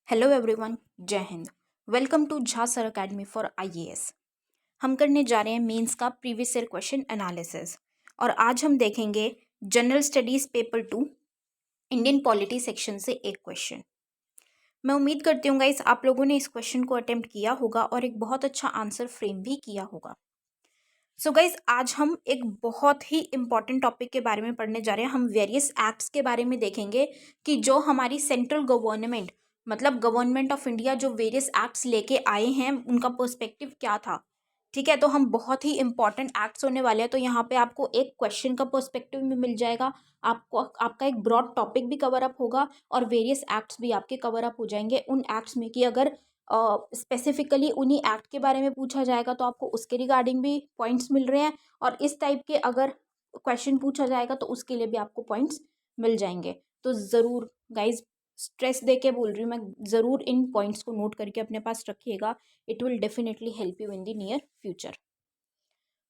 Hello everyone, Jai Hind. Welcome to Jha sir academy for IAS. हम करने जा रहे हैं मेंस का प्रीवियस ईयर क्वेश्चन एनालिसिस और आज हम देखेंगे general studies paper 2 Indian polity section से एक क्वेश्चन। मैं उम्मीद करती हूँ गाइस आप लोगों ने इस क्वेश्चन को अटेम्प्ट किया होगा और एक बहुत अच्छा आंसर फ्रेम भी किया होगा। सो गाइस आज हम एक बहुत ही इंपॉर्टेंट टॉपिक के बारे में पढ़ने जा रहे हैं। हम वेरियस एक्ट्स के बारे में देखेंगे कि जो हमारी सेंट्रल गवर्नमेंट मतलब गवर्नमेंट ऑफ इंडिया जो वेरियस एक्ट्स लेके आए हैं उनका पर्सपेक्टिव क्या था। ठीक है, तो हम बहुत ही इंपॉर्टेंट एक्ट्स होने वाले हैं। तो यहाँ पे आपको एक क्वेश्चन का पर्सपेक्टिव भी मिल जाएगा, आपको आपका एक ब्रॉड टॉपिक भी कवर अप होगा और वेरियस एक्ट्स भी आपके कवर अप हो जाएंगे उन एक्ट्स में कि अगर स्पेसिफिकली उन्हीं एक्ट के बारे में पूछा जाएगा तो आपको उसके रिगार्डिंग भी पॉइंट्स मिल रहे हैं और इस टाइप के अगर क्वेश्चन पूछा जाएगा तो उसके लिए भी आपको पॉइंट्स मिल जाएंगे। तो ज़रूर गाइज स्ट्रेस दे के बोल रही हूँ मैं, ज़रूर इन पॉइंट्स को नोट करके अपने पास रखिएगा। It will definitely help you in the near future.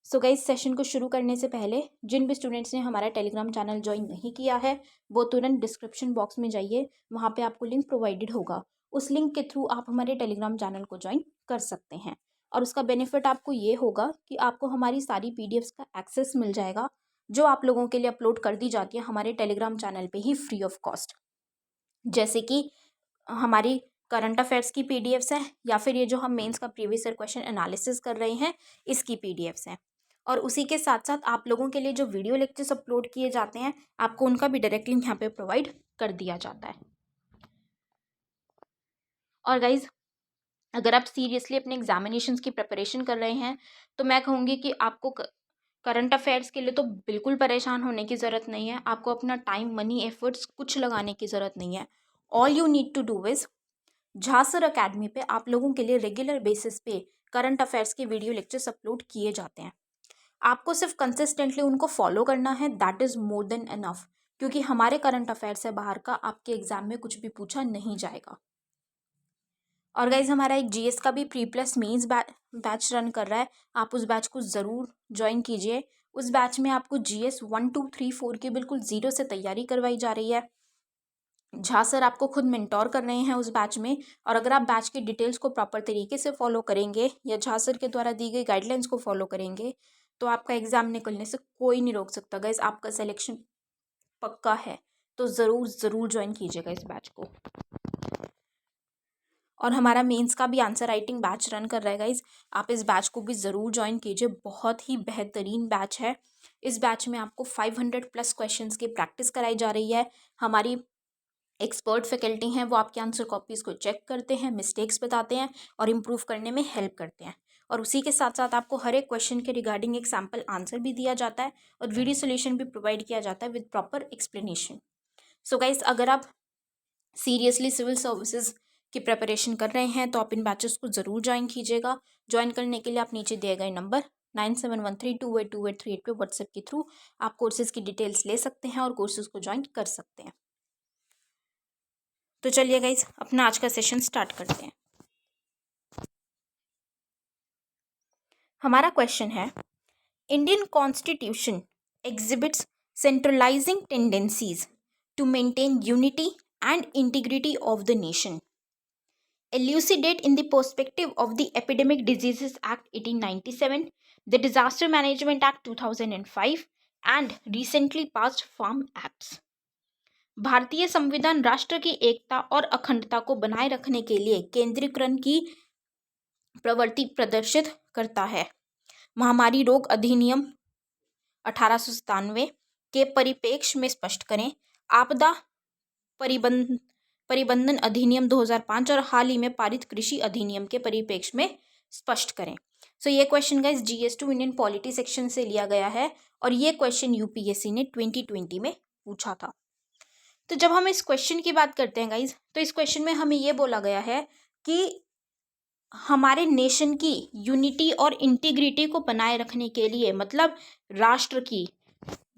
So guys session को शुरू करने से पहले जिन भी स्टूडेंट्स ने हमारा टेलीग्राम चैनल ज्वाइन नहीं किया है वो तुरंत डिस्क्रिप्शन बॉक्स में जाइए, वहाँ पे आपको लिंक प्रोवाइडेड होगा। उस लिंक के थ्रू आप हमारे टेलीग्राम चैनल को ज्वाइन कर सकते हैं और उसका बेनिफिट आपको ये होगा कि आपको हमारी सारी पीडीएफ्स का एक्सेस मिल जाएगा जो आप लोगों के लिए अपलोड कर दी जाती है हमारे टेलीग्राम चैनल पे ही फ्री ऑफ कॉस्ट। जैसे कि हमारी करंट अफेयर्स की पीडीएफ्स हैं या फिर ये जो हम मेंस का प्रीवियस ईयर क्वेश्चन एनालिसिस कर रहे हैं इसकी पीडीएफ्स हैं। और उसी के साथ साथ आप लोगों के लिए जो वीडियो लेक्चर्स अपलोड किए जाते हैं आपको उनका भी डायरेक्ट लिंक यहाँ पे प्रोवाइड कर दिया जाता है। और गाइज अगर आप सीरियसली अपने एग्जामिनेशंस की प्रिपरेशन कर रहे हैं तो मैं कहूँगी कि आपको करंट अफेयर्स के लिए तो बिल्कुल परेशान होने की ज़रूरत नहीं है। आपको अपना टाइम, मनी, एफर्ट्स कुछ लगाने की ज़रूरत नहीं है। All you need to do is Jha sir academy पे आप लोगों के लिए रेगुलर बेसिस पे करंट अफेयर्स के वीडियो लेक्चर्स अपलोड किए जाते हैं। आपको सिर्फ कंसिस्टेंटली उनको फॉलो करना है, that is more than enough. क्योंकि हमारे करंट अफेयर से बाहर का आपके एग्जाम में कुछ भी पूछा नहीं जाएगा। और गाइज हमारा एक जीएस का भी pre plus mains batch run कर रहा है, आप उस बैच को ज़रूर ज्वाइन कीजिए। उस बैच में आपको जीएस 1 2 3 4 की बिल्कुल ज़ीरो से तैयारी करवाई जा रही है। झा सर आपको खुद मेंटोर कर रहे हैं उस बैच में और अगर आप बैच की डिटेल्स को प्रॉपर तरीके से फॉलो करेंगे या झा सर के द्वारा दी गई गाइडलाइंस को फॉलो करेंगे तो आपका एग्ज़ाम निकलने से कोई नहीं रोक सकता। गाइज आपका सिलेक्शन पक्का है, तो ज़रूर ज़रूर ज्वाइन कीजिएगा इस बैच को। और हमारा मेंस का भी आंसर राइटिंग बैच रन कर रहा है गाइज, आप इस बैच को भी ज़रूर ज्वाइन कीजिए। बहुत ही बेहतरीन बैच है। इस बैच में आपको 500 प्लस क्वेश्चंस की प्रैक्टिस कराई जा रही है। हमारी एक्सपर्ट फैकल्टी हैं, वो आपके आंसर कॉपीज़ को चेक करते हैं, मिस्टेक्स बताते हैं और इम्प्रूव करने में हेल्प करते हैं। और उसी के साथ साथ आपको हर एक क्वेश्चन के रिगार्डिंग एक सैम्पल आंसर भी दिया जाता है और वीडियो सोल्यूशन भी प्रोवाइड किया जाता है with proper explanation. So guys अगर आप सीरियसली सिविल सर्विसेज की प्रिपरेशन कर रहे हैं तो आप इन बैचेस को ज़रूर ज्वाइन कीजिएगा। ज्वाइन करने के लिए आप नीचे दिए गए नंबर 9713282838 पे व्हाट्सएप के थ्रू आप कोर्सेज़ की डिटेल्स ले सकते हैं और कोर्सेज़ को ज्वाइन कर सकते हैं। तो चलिए गाइज अपना आज का सेशन स्टार्ट करते हैं। हमारा क्वेश्चन है, Indian constitution exhibits centralising tendencies to maintain unity and integrity of the nation. Elucidate in the perspective of the Epidemic Diseases Act 1897, the Disaster Management Act 2005 and recently passed Farm Acts। भारतीय संविधान राष्ट्र की एकता और अखंडता को बनाए रखने के लिए केंद्रीकरण की प्रवृत्ति प्रदर्शित करता है। महामारी रोग अधिनियम 1897 के परिप्रेक्ष्य में स्पष्ट करें। आपदा परिबंधन अधिनियम 2005 और हाल ही में पारित कृषि अधिनियम के परिप्रेक्ष्य में स्पष्ट करें। सो ये question guys GS2 Indian polity section से लिया गया है और ये क्वेश्चन यूपीएससी ने 2020 में पूछा था। तो जब हम इस क्वेश्चन की बात करते हैं गाइज तो इस क्वेश्चन में हमें ये बोला गया है कि हमारे नेशन की यूनिटी और इंटीग्रिटी को बनाए रखने के लिए, मतलब राष्ट्र की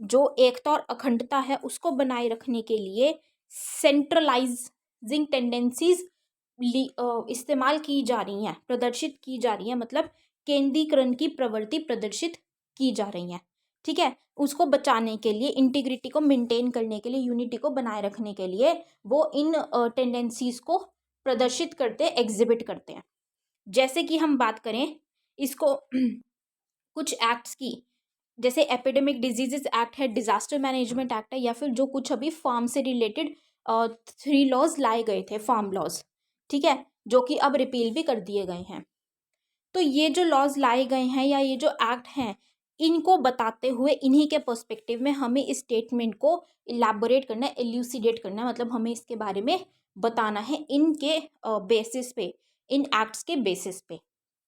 जो एकता और अखंडता है उसको बनाए रखने के लिए सेंट्रलाइजिंग टेंडेंसीज इस्तेमाल की जा रही हैं, प्रदर्शित की जा रही हैं, मतलब केंद्रीकरण की प्रवृत्ति प्रदर्शित की जा रही हैं। ठीक है, उसको बचाने के लिए, इंटीग्रिटी को मेंटेन करने के लिए, यूनिटी को बनाए रखने के लिए वो इन टेंडेंसीज को प्रदर्शित करते हैं, एग्जिबिट करते हैं। जैसे कि हम बात करें इसको कुछ एक्ट्स की, जैसे एपिडेमिक डिजीजेस एक्ट है, डिजास्टर मैनेजमेंट एक्ट है, या फिर जो कुछ अभी फार्म से रिलेटेड 3 लॉज लाए गए थे, फार्म लॉज, ठीक है, जो कि अब रिपील भी कर दिए गए हैं। तो ये जो लॉज लाए गए हैं या ये जो एक्ट हैं, इनको बताते हुए इन्हीं के पर्सपेक्टिव में हमें इस स्टेटमेंट को इलैबोरेट करना है, एल्यूसिडेट करना है, मतलब हमें इसके बारे में बताना है इनके बेसिस पे, इन एक्ट्स के बेसिस पे,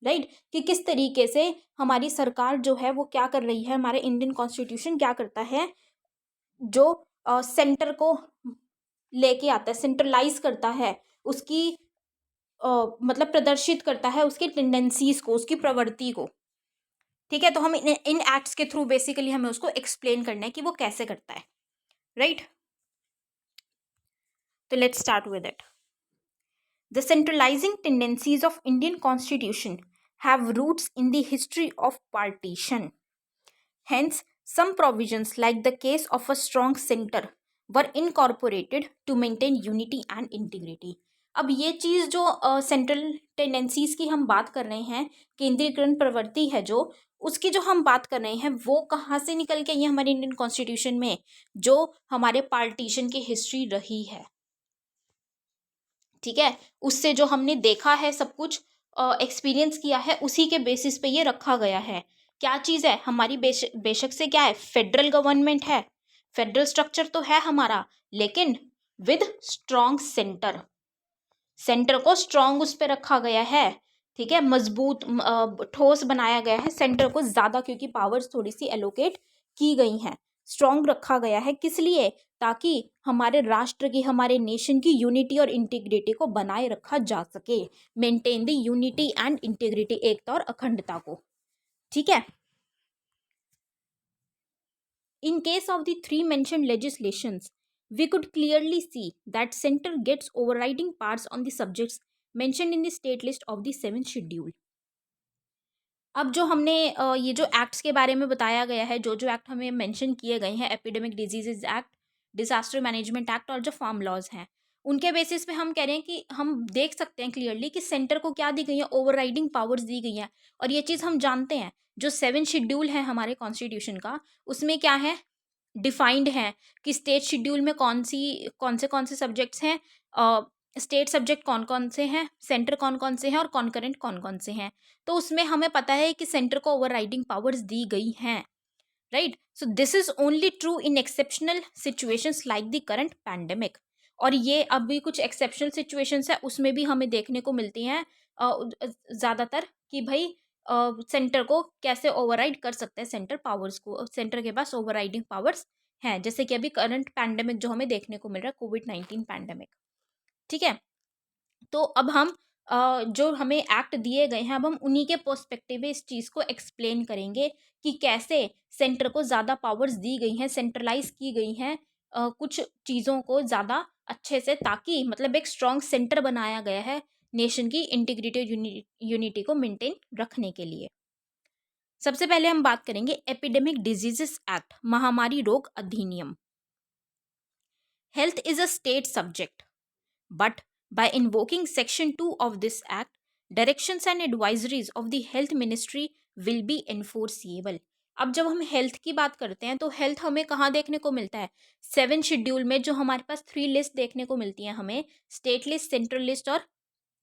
राइट, कि किस तरीके से हमारी सरकार जो है वो क्या कर रही है, हमारे इंडियन कॉन्स्टिट्यूशन क्या करता है, जो सेंटर को लेके आता है, सेंट्रलाइज करता है, उसकी मतलब प्रदर्शित करता है उसकी टेंडेंसीज को, उसकी प्रवृत्ति को, ठीक है। तो हम इन एक्ट्स के थ्रू बेसिकली हमें उसको एक्सप्लेन करना है कि वो कैसे करता है, राइट। तो let's start with it. The centralising tendencies of Indian constitution have roots in the history of partition. Hence, some provisions, like the case of a strong center, were incorporated to maintain unity and integrity. अब ये चीज़ जो central tendencies की हम बात कर रहे हैं, केंद्रीकरण प्रवृत्ति है जो, उसकी जो हम बात कर रहे हैं वो कहाँ से निकल के ये हमारे इंडियन कॉन्स्टिट्यूशन में जो हमारे पार्टीशन की हिस्ट्री रही है, ठीक है, उससे जो हमने देखा है, सब कुछ एक्सपीरियंस किया है, उसी के बेसिस पे ये रखा गया है। क्या चीज़ है हमारी, बेशक से क्या है, फेडरल गवर्नमेंट है, फेडरल स्ट्रक्चर तो है हमारा, लेकिन विद स्ट्रॉन्ग सेंटर, सेंटर को स्ट्रॉन्ग उस पर रखा गया है, ठीक है, मजबूत ठोस बनाया गया है सेंटर को ज़्यादा, क्योंकि पावर्स थोड़ी सी एलोकेट की गई हैं, स्ट्रॉन्ग रखा गया है, किस लिए, ताकि हमारे राष्ट्र की, हमारे नेशन की यूनिटी और इंटीग्रिटी को बनाए रखा जा सके, maintain the unity and integrity, एकता और अखंडता को, ठीक है। In case of the three mentioned legislations, we could clearly see that center gets overriding powers on the subjects mentioned in the state list of the 7th schedule. अब जो हमने ये जो एक्ट्स के बारे में बताया गया है, जो जो एक्ट हमें मेंशन किए गए हैं, epidemic diseases act, disaster management act और जो फार्म लॉज हैं, उनके बेसिस पे हम कह रहे हैं कि हम देख सकते हैं क्लियरली कि सेंटर को क्या दी गई है, ओवरराइडिंग पावर्स दी गई हैं। और ये चीज़ हम जानते हैं, जो 7 शेड्यूल है हमारे कॉन्स्टिट्यूशन का, उसमें क्या है, डिफाइंड है कि स्टेट शेड्यूल में कौन से सब्जेक्ट्स हैं, स्टेट सब्जेक्ट कौन कौन से हैं, सेंटर कौन कौन से हैं और कॉन्करेंट कौन कौन से हैं। तो उसमें हमें पता है कि सेंटर को ओवरराइडिंग पावर्स दी गई हैं, right. So this is only true in exceptional situations like the current pandemic. और ये अभी कुछ एक्सेप्शनल सिचुएशंस है, उसमें भी हमें देखने को मिलती हैं ज़्यादातर, कि भाई सेंटर को कैसे ओवरराइड कर सकते हैं, सेंटर पावर्स को, सेंटर के पास ओवरराइडिंग पावर्स हैं, जैसे कि अभी करंट पैंडेमिक जो हमें देखने को मिल रहा है, कोविड-19 पैंडेमिक, ठीक है। तो अब हम जो हमें एक्ट दिए गए हैं, अब हम उन्हीं के पर्सपेक्टिव में इस चीज़ को एक्सप्लेन करेंगे कि कैसे सेंटर को ज़्यादा पावर्स दी गई हैं, सेंट्रलाइज की गई हैं कुछ चीज़ों को ज़्यादा अच्छे से, ताकि मतलब एक स्ट्रॉन्ग सेंटर बनाया गया है नेशन की इंटीग्रिटी यूनिटी को मेंटेन रखने के लिए। सबसे पहले हम बात करेंगे एपिडेमिक डिजीजेस एक्ट, महामारी रोग अधिनियम। Health is a state subject, but by invoking section 2 of this act, directions and advisories of the health ministry will be enforceable. अब जब हम हेल्थ की बात करते हैं तो हेल्थ हमें कहाँ देखने को मिलता है, 7 शेड्यूल में, जो हमारे पास 3 लिस्ट देखने को मिलती हैं हमें, स्टेट लिस्ट, सेंट्रल लिस्ट और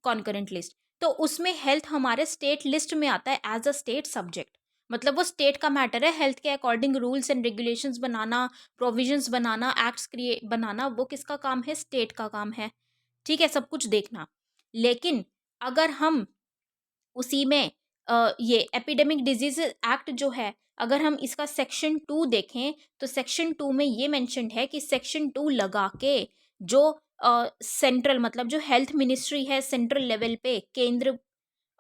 कॉन्करेंट लिस्ट। तो उसमें हेल्थ हमारे स्टेट लिस्ट में आता है एज अ स्टेट सब्जेक्ट, मतलब वो स्टेट का मैटर है। हेल्थ के अकॉर्डिंग रूल्स एंड रेगुलेशंस बनाना, प्रोविजंस बनाना, एक्ट्स क्रिएट बनाना, वो किसका काम है, स्टेट का काम है, ठीक है, सब कुछ देखना। लेकिन अगर हम उसी में ये एपिडेमिक डिजीज एक्ट जो है, अगर हम इसका सेक्शन 2 देखें, तो सेक्शन 2 में ये मेंशन्ड है कि सेक्शन 2 लगा के जो सेंट्रल, मतलब जो हेल्थ मिनिस्ट्री है सेंट्रल लेवल पे, केंद्र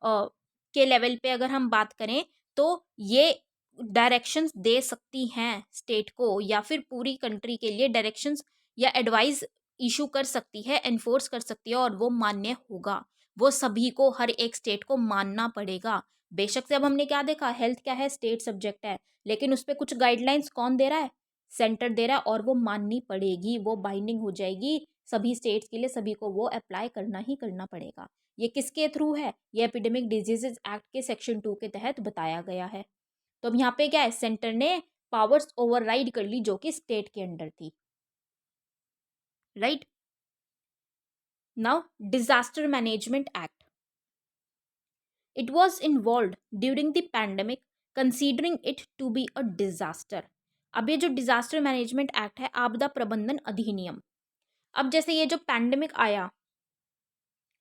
के लेवल पे अगर हम बात करें, तो ये डायरेक्शंस दे सकती हैं स्टेट को, या फिर पूरी कंट्री के लिए डायरेक्शंस या एडवाइस इशू कर सकती है, एनफोर्स कर सकती है, और वो मान्य होगा, वो सभी को, हर एक स्टेट को मानना पड़ेगा। बेशक से अब हमने क्या देखा, हेल्थ क्या है, स्टेट सब्जेक्ट है, लेकिन उस पर कुछ गाइडलाइंस कौन दे रहा है, सेंटर दे रहा है, और वो माननी पड़ेगी, वो बाइंडिंग हो जाएगी सभी स्टेट्स के लिए सभी को वो अप्लाई करना ही करना पड़ेगा। ये किसके थ्रू है? ये एपिडेमिक डिजीजेज एक्ट के सेक्शन 2 के तहत बताया गया है। तो अब यहाँ पे क्या है, सेंटर ने पावर्स ओवरराइड कर ली जो कि स्टेट के अंडर थी, right. Now disaster management act, it was involved during the pandemic considering it to be a disaster। अब ये जो डिजास्टर मैनेजमेंट एक्ट है, आपदा प्रबंधन अधिनियम, अब जैसे ये जो पैंडेमिक आया,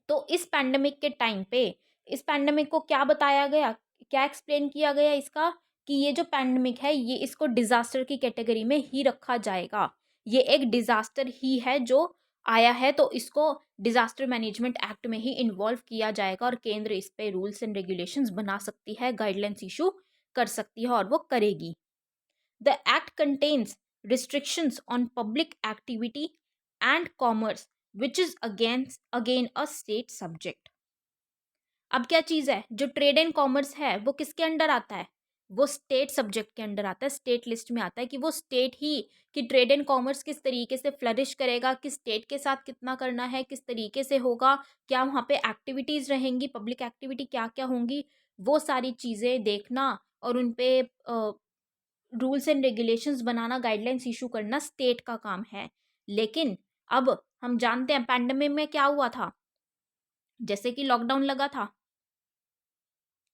तो इस पैंडेमिक के टाइम पे इस पैंडेमिक को क्या बताया गया, क्या एक्सप्लेन किया गया इसका, कि ये जो पैंडेमिक है ये इसको डिजास्टर की कैटेगरी में ही रखा जाएगा। ये एक डिजास्टर ही है जो आया है, तो इसको डिजास्टर मैनेजमेंट एक्ट में ही इन्वॉल्व किया जाएगा और केंद्र इस पे रूल्स एंड रेगुलेशंस बना सकती है, गाइडलाइंस इशू कर सकती है और वो करेगी। The act contains restrictions on public activity and commerce, which is again a state subject। अब क्या चीज है, जो ट्रेड एंड कॉमर्स है वो किसके अंडर आता है? वो स्टेट सब्जेक्ट के अंडर आता है, स्टेट लिस्ट में आता है कि वो स्टेट ही, कि ट्रेड एंड कॉमर्स किस तरीके से फ्लरिश करेगा, किस स्टेट के साथ कितना करना है, किस तरीके से होगा, क्या वहाँ पे एक्टिविटीज रहेंगी, पब्लिक एक्टिविटी क्या क्या होंगी, वो सारी चीजें देखना और उन पे rules and regulations banana, guidelines issue करना स्टेट का काम है। लेकिन अब हम जानते हैं पैंडेमिक में क्या हुआ था, जैसे कि लॉकडाउन लगा था,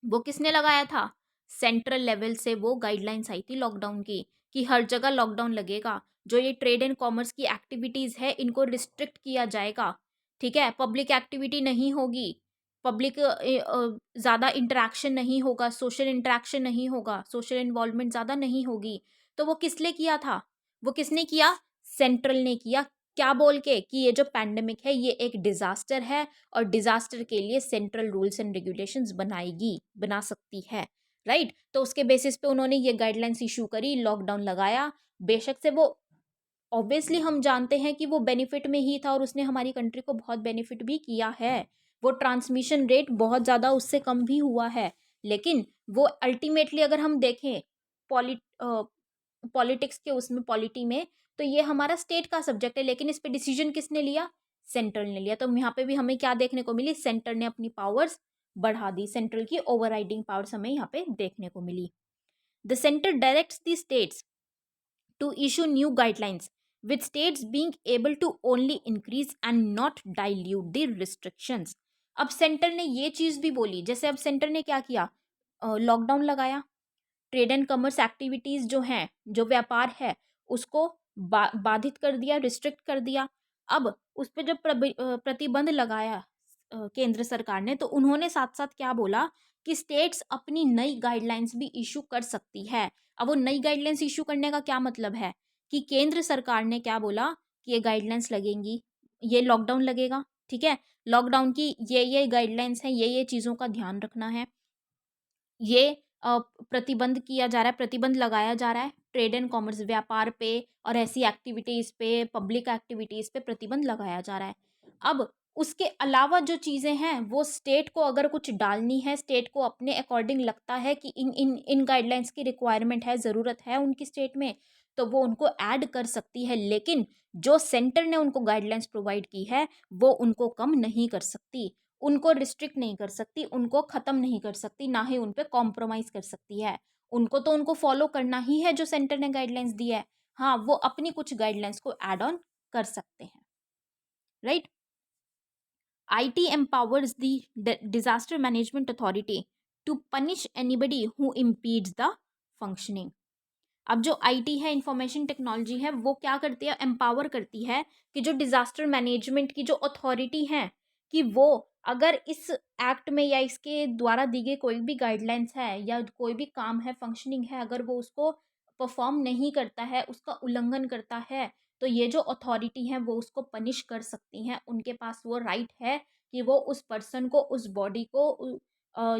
वो किसने लगाया था? सेंट्रल लेवल से वो गाइडलाइंस आई थी लॉकडाउन की, कि हर जगह लॉकडाउन लगेगा, जो ये ट्रेड एंड कॉमर्स की एक्टिविटीज है इनको रिस्ट्रिक्ट किया जाएगा, ठीक है, पब्लिक एक्टिविटी नहीं होगी, पब्लिक ज़्यादा इंटरेक्शन नहीं होगा, सोशल इंटरेक्शन नहीं होगा, सोशल इन्वॉल्वमेंट ज़्यादा नहीं होगी। तो वो किस लिए किया था? वो किसने किया? सेंट्रल ने किया। क्या बोल के, कि ये जो पैंडेमिक है ये एक डिजास्टर है और डिजास्टर के लिए सेंट्रल रूल्स एंड रेगुलेशंस बना सकती है, राइट। तो उसके बेसिस पे उन्होंने ये गाइडलाइंस इशू करी, लॉकडाउन लगाया। बेशक से वो ऑब्वियसली हम जानते हैं कि वो बेनिफिट में ही था और उसने हमारी कंट्री को बहुत बेनिफिट भी किया है, वो ट्रांसमिशन रेट बहुत ज़्यादा उससे कम भी हुआ है। लेकिन वो अल्टीमेटली अगर हम देखें पॉलिट पॉलिटिक्स के उसमें, पॉलिटी में, तो ये हमारा स्टेट का सब्जेक्ट है, लेकिन इस पे डिसीजन किसने लिया? सेंट्रल ने लिया। तो यहाँ पे भी हमें क्या देखने को मिली? सेंटर ने अपनी पावर्स बढ़ा दी, सेंट्रल की ओवरराइडिंग पावर्स हमें यहाँ पे देखने को मिली। The centre directs the states to issue new guidelines, with states being able to only increase and not dilute the restrictions। अब सेंटर ने ये चीज भी बोली, जैसे अब सेंटर ने क्या किया, लॉकडाउन लगाया, ट्रेड एंड कॉमर्स एक्टिविटीज जो हैं, जो व्यापार है उसको बाधित कर दिया, रिस्ट्रिक्ट कर दिया। अब उस पर जब प्रतिबंध लगाया केंद्र सरकार ने, तो उन्होंने साथ साथ क्या बोला कि स्टेट्स अपनी नई गाइडलाइंस भी इशू कर सकती है। अब वो नई गाइडलाइंस इशू करने का क्या मतलब है, कि केंद्र सरकार ने क्या बोला कि ये गाइडलाइंस लगेंगी, ये लॉकडाउन लगेगा, ठीक है, लॉकडाउन की ये गाइडलाइंस हैं, ये चीज़ों का ध्यान रखना है, ये प्रतिबंध किया जा रहा है, प्रतिबंध लगाया जा रहा है ट्रेड एंड कॉमर्स, व्यापार पे और ऐसी एक्टिविटीज़ पे, पब्लिक एक्टिविटीज़ पे प्रतिबंध लगाया जा रहा है। अब उसके अलावा जो चीज़ें हैं वो स्टेट को अगर कुछ डालनी है, स्टेट को अपने अकॉर्डिंग लगता है कि इन गाइडलाइंस की रिक्वायरमेंट है, ज़रूरत है उनकी स्टेट में, तो वो उनको ऐड कर सकती है। लेकिन जो सेंटर ने उनको गाइडलाइंस प्रोवाइड की है वो उनको कम नहीं कर सकती, उनको रिस्ट्रिक्ट नहीं कर सकती, उनको ख़त्म नहीं कर सकती, ना ही उन पे कॉम्प्रोमाइज़ कर सकती है। उनको तो उनको फॉलो करना ही है जो सेंटर ने गाइडलाइंस दी है। हाँ, वो अपनी कुछ गाइडलाइंस को ऐड ऑन कर सकते हैं, right. IT empowers the disaster management authority to punish anybody who impedes the functioning। अब जो IT है, इंफॉर्मेशन टेक्नोलॉजी है, वो क्या करती है, एम्पावर करती है कि जो डिजास्टर मैनेजमेंट की जो अथॉरिटी है, कि वो अगर इस एक्ट में या इसके द्वारा दी गई कोई भी गाइडलाइंस है या कोई भी काम है, फंक्शनिंग है, अगर वो उसको परफॉर्म नहीं करता है, उसका उल्लंघन करता है, तो ये जो अथॉरिटी है वो उसको पनिश कर सकती हैं। उनके पास वो राइट है कि वो उस पर्सन को, उस बॉडी को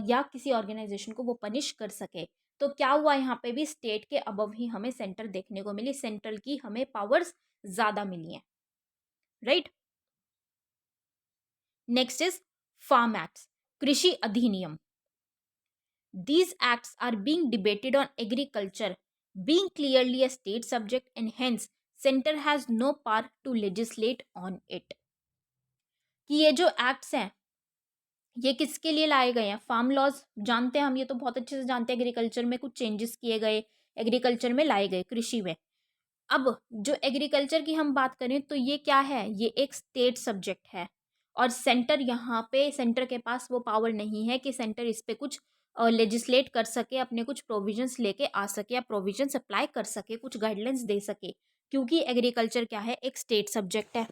या किसी ऑर्गेनाइजेशन को वो पनिश कर सके। तो क्या हुआ, यहाँ पे भी स्टेट के अबव ही हमें सेंटर देखने को मिली, सेंट्रल की हमें पावर्स ज्यादा मिली हैं, right. Next is farm acts, कृषि अधिनियम। These acts are being debated on agriculture, being clearly a state subject and hence centre has no power to legislate on it. कि ये जो एक्ट्स हैं ये किसके लिए लाए गए हैं? फार्म लॉज जानते हैं हम, ये तो बहुत अच्छे से जानते हैं, एग्रीकल्चर में कुछ चेंजेस किए गए, एग्रीकल्चर में लाए गए, कृषि में। अब जो एग्रीकल्चर की हम बात करें तो ये क्या है? ये एक स्टेट सब्जेक्ट है और सेंटर यहाँ पे, सेंटर के पास वो पावर नहीं है कि सेंटर इस पे कुछ लेजिस्लेट कर सके, अपने कुछ प्रोविजंस लेके आ सके या प्रोविजंस अप्लाई कर सके, कुछ गाइडलाइंस दे सके, क्योंकि एग्रीकल्चर क्या है? एक स्टेट सब्जेक्ट है।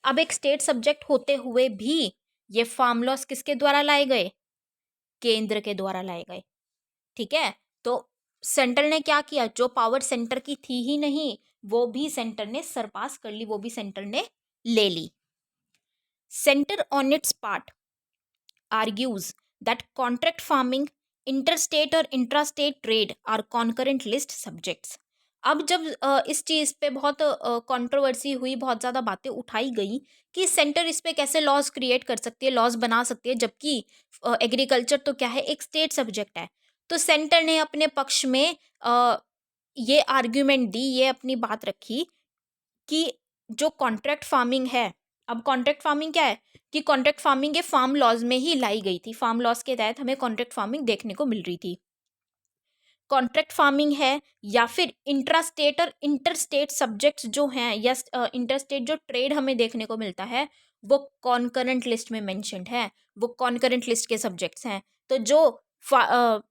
अब एक स्टेट सब्जेक्ट होते हुए भी ये फार्म लॉस किसके द्वारा लाए गए? केंद्र के द्वारा लाए गए। ठीक है, तो सेंटर ने क्या किया? जो पावर सेंटर की थी ही नहीं वो भी सेंटर ने सरपास कर ली, वो भी सेंटर ने ले ली। Centre on its part argues that contract farming, interstate और intrastate trade are concurrent list subjects. अब जब इस चीज़ पे बहुत कंट्रोवर्सी हुई, बहुत ज़्यादा बातें उठाई गई कि सेंटर इस पे कैसे लॉज क्रिएट कर सकती है, लॉज बना सकती है, जबकि एग्रीकल्चर तो क्या है? एक स्टेट सब्जेक्ट है। तो सेंटर ने अपने पक्ष में ये आर्ग्यूमेंट दी, ये अपनी बात रखी कि जो कॉन्ट्रैक्ट फार्मिंग है, अब कॉन्ट्रैक्ट फार्मिंग क्या है? कि कॉन्ट्रैक्ट फार्मिंग ये फार्म लॉज में ही लाई गई थी, फार्म लॉज के तहत हमें कॉन्ट्रैक्ट फार्मिंग देखने को मिल रही थी। कॉन्ट्रैक्ट फार्मिंग है या फिर इंट्रास्टेट और इंटरस्टेट सब्जेक्ट्स जो हैं, या इंटरस्टेट जो ट्रेड हमें देखने को मिलता है वो कॉन्करेंट लिस्ट में मेंशन्ड है, वो कॉन्करेंट लिस्ट के सब्जेक्ट्स हैं। तो जो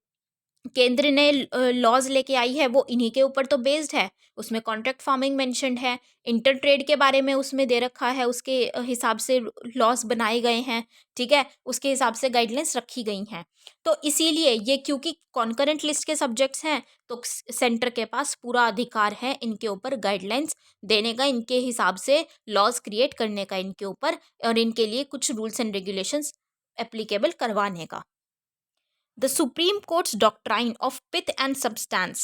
केंद्र ने लॉज लेके आई है वो इन्हीं के ऊपर तो बेस्ड है, उसमें कॉन्ट्रैक्ट फार्मिंग मेंशन्ड है, इंटर ट्रेड के बारे में उसमें दे रखा है, उसके हिसाब से लॉज बनाए गए हैं। ठीक है, उसके हिसाब से गाइडलाइंस रखी गई हैं। तो इसीलिए ये क्योंकि कॉन्करेंट लिस्ट के सब्जेक्ट्स हैं तो सेंटर के पास पूरा अधिकार है इनके ऊपर गाइडलाइंस देने का, इनके हिसाब से लॉज क्रिएट करने का इनके ऊपर, और इनके लिए कुछ रूल्स एंड रेगुलेशंस एप्लीकेबल करवाने का। The Supreme Court's doctrine of pith and substance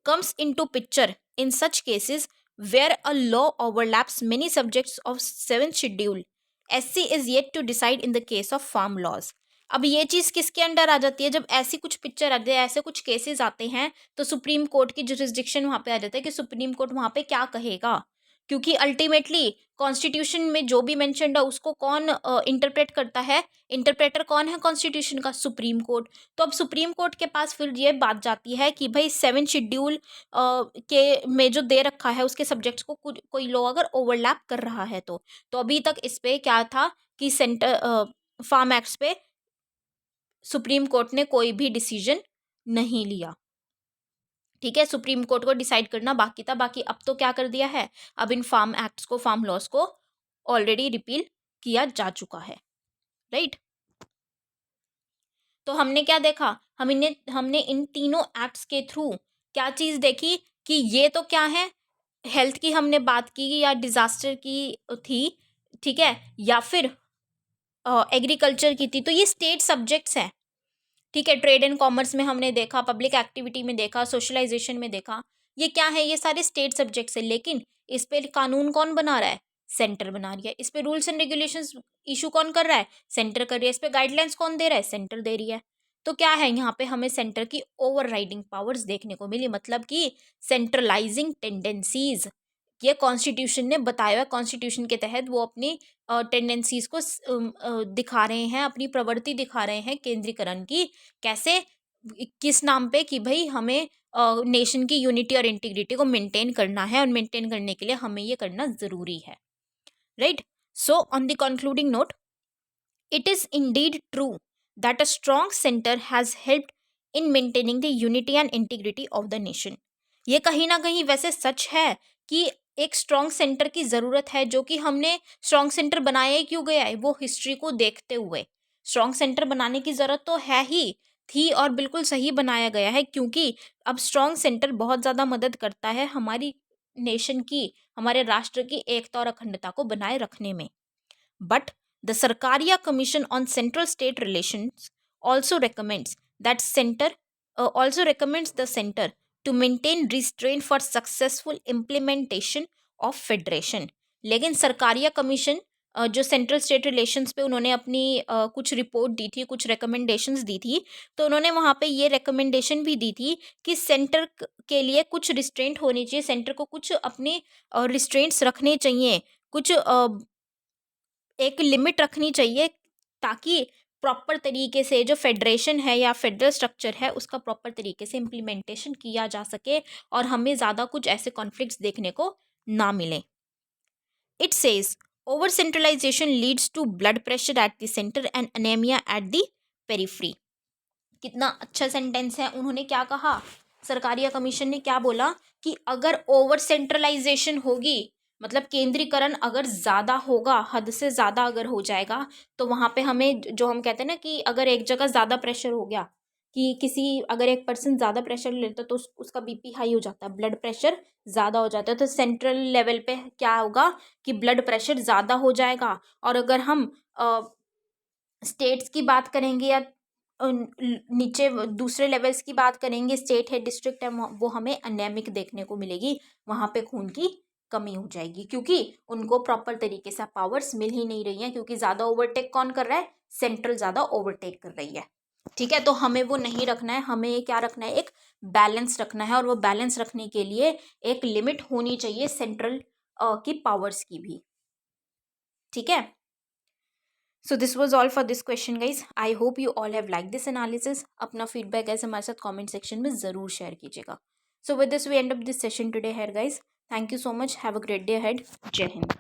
comes into picture in such cases where a law overlaps many subjects of 7th schedule. SC is yet to decide in the case of farm laws. अब ये चीज़ किसके under आ जाती है? जब ऐसी कुछ picture आते हैं, ऐसे कुछ केसेस आते हैं तो सुप्रीम कोर्ट की जुरिस्डिक्शन वहाँ पे आ जाता है कि सुप्रीम कोर्ट वहाँ पे क्या कहेगा, क्योंकि अल्टीमेटली कॉन्स्टिट्यूशन में जो भी मेंशन्ड है उसको कौन इंटरप्रेट करता है? इंटरप्रेटर कौन है कॉन्स्टिट्यूशन का? Supreme court. तो अब सुप्रीम कोर्ट के पास फिर ये बात जाती है कि भाई 7 शेड्यूल के में जो दे रखा है उसके सब्जेक्ट्स को कोई लॉ अगर ओवरलैप कर रहा है तो अभी तक इस पे क्या था कि सेंटर फार्म एक्ट्स पे सुप्रीम कोर्ट ने कोई भी डिसीजन नहीं लिया। ठीक है, सुप्रीम कोर्ट को डिसाइड करना बाकी था, बाकी अब तो क्या कर दिया है? अब इन फार्म एक्ट्स को, फार्म लॉज को ऑलरेडी रिपील किया जा चुका है, राइट। तो हमने क्या देखा? हमने इन तीनों एक्ट्स के थ्रू क्या चीज़ देखी कि ये तो क्या है? हेल्थ की हमने बात की या डिजास्टर की थी, ठीक है, या फिर एग्रीकल्चर की थी, तो ये स्टेट सब्जेक्ट्स हैं। ठीक है, ट्रेड एंड कॉमर्स में हमने देखा, पब्लिक एक्टिविटी में देखा, सोशलाइजेशन में देखा, ये क्या है? ये सारे स्टेट सब्जेक्ट्स है, लेकिन इस पे कानून कौन बना रहा है? सेंटर बना रही है। इस पे रूल्स एंड रेगुलेशंस इशू कौन कर रहा है? सेंटर कर रही है। इस पे गाइडलाइंस कौन दे रहा है? सेंटर दे रही है। तो क्या है, यहाँ पे हमें सेंटर की ओवरराइडिंग पावर्स देखने को मिली, मतलब कि सेंट्रलाइजिंग टेंडेंसीज ये कॉन्स्टिट्यूशन ने बताया है। कॉन्स्टिट्यूशन के तहत वो अपनी टेंडेंसीज को दिखा रहे हैं, अपनी प्रवृत्ति दिखा रहे हैं केंद्रीकरण की। कैसे? किस नाम पे? कि भाई हमें नेशन की यूनिटी और इंटीग्रिटी को मेंटेन करना है, और मेंटेन करने के लिए हमें ये करना ज़रूरी है, right. So on the concluding note, it is indeed true that a strong center has helped in maintaining the unity and integrity of the nation. ये कहीं ना कहीं वैसे सच है कि एक स्ट्रॉन्ग सेंटर की ज़रूरत है, जो कि हमने स्ट्रॉन्ग सेंटर बनाया ही क्यों गया है? वो हिस्ट्री को देखते हुए स्ट्रॉन्ग सेंटर बनाने की ज़रूरत तो है ही थी, और बिल्कुल सही बनाया गया है, क्योंकि अब स्ट्रॉन्ग सेंटर बहुत ज़्यादा मदद करता है हमारी नेशन की, हमारे राष्ट्र की एकता और अखंडता को बनाए रखने में। But the Sarkaria Commission on Central State Relations also recommends the center to maintain restraint for successful implementation of federation. लेकिन सरकारिया कमीशन जो सेंट्रल स्टेट रिलेशंस पे उन्होंने अपनी कुछ रिपोर्ट दी थी, कुछ रिकमेंडेशंस दी थी, तो उन्होंने वहाँ पे ये रिकमेंडेशन भी दी थी कि सेंटर के लिए कुछ रिस्ट्रेंट होनी चाहिए, सेंटर को कुछ अपने रिस्ट्रेंट्स रखने चाहिए, कुछ एक लिमिट रखनी चाहिए, ताकि प्रॉपर तरीके से जो फेडरेशन है या फेडरल स्ट्रक्चर है उसका प्रॉपर तरीके से इम्प्लीमेंटेशन किया जा सके और हमें ज़्यादा कुछ ऐसे कॉन्फ्लिक्ट्स देखने को ना मिले। It says over centralisation leads to blood pressure at the centre and anaemia at the periphery. कितना अच्छा सेंटेंस है। उन्होंने क्या कहा, सरकारी कमीशन ने क्या बोला कि अगर ओवर सेंट्रलाइजेशन होगी, मतलब केंद्रीकरण अगर ज़्यादा होगा, हद से ज़्यादा अगर हो जाएगा, तो वहाँ पे हमें जो हम कहते हैं ना कि अगर एक जगह ज़्यादा प्रेशर हो गया, कि किसी अगर एक पर्सन ज़्यादा प्रेशर लेता तो उसका बीपी हाई हो जाता है, ब्लड प्रेशर ज़्यादा हो जाता है, तो सेंट्रल लेवल पे क्या होगा कि ब्लड प्रेशर ज़्यादा हो जाएगा। और अगर हम स्टेट्स की बात करेंगे या नीचे दूसरे लेवल्स की बात करेंगे, स्टेट है, डिस्ट्रिक्ट है, वो हमें अनेमिक देखने को मिलेगी, वहाँ पे खून की कमी हो जाएगी, क्योंकि उनको प्रॉपर तरीके से पावर्स मिल ही नहीं रही हैं, क्योंकि ज़्यादा ओवरटेक कौन कर रहा है, सेंट्रल ज़्यादा ओवरटेक कर रही है। ठीक है, तो हमें वो नहीं रखना है, हमें क्या रखना है, एक बैलेंस रखना है, और वो बैलेंस रखने के लिए एक लिमिट होनी चाहिए सेंट्रल की पावर्स की भी। ठीक है, so this was all for this question guys. I hope you all have like this analysis. अपना फीडबैक ऐसे हमारे साथ कमेंट सेक्शन में ज़रूर शेयर कीजिएगा। So with this we end up this session today here guys. Thank you so much, have a great day ahead. Jai Hind.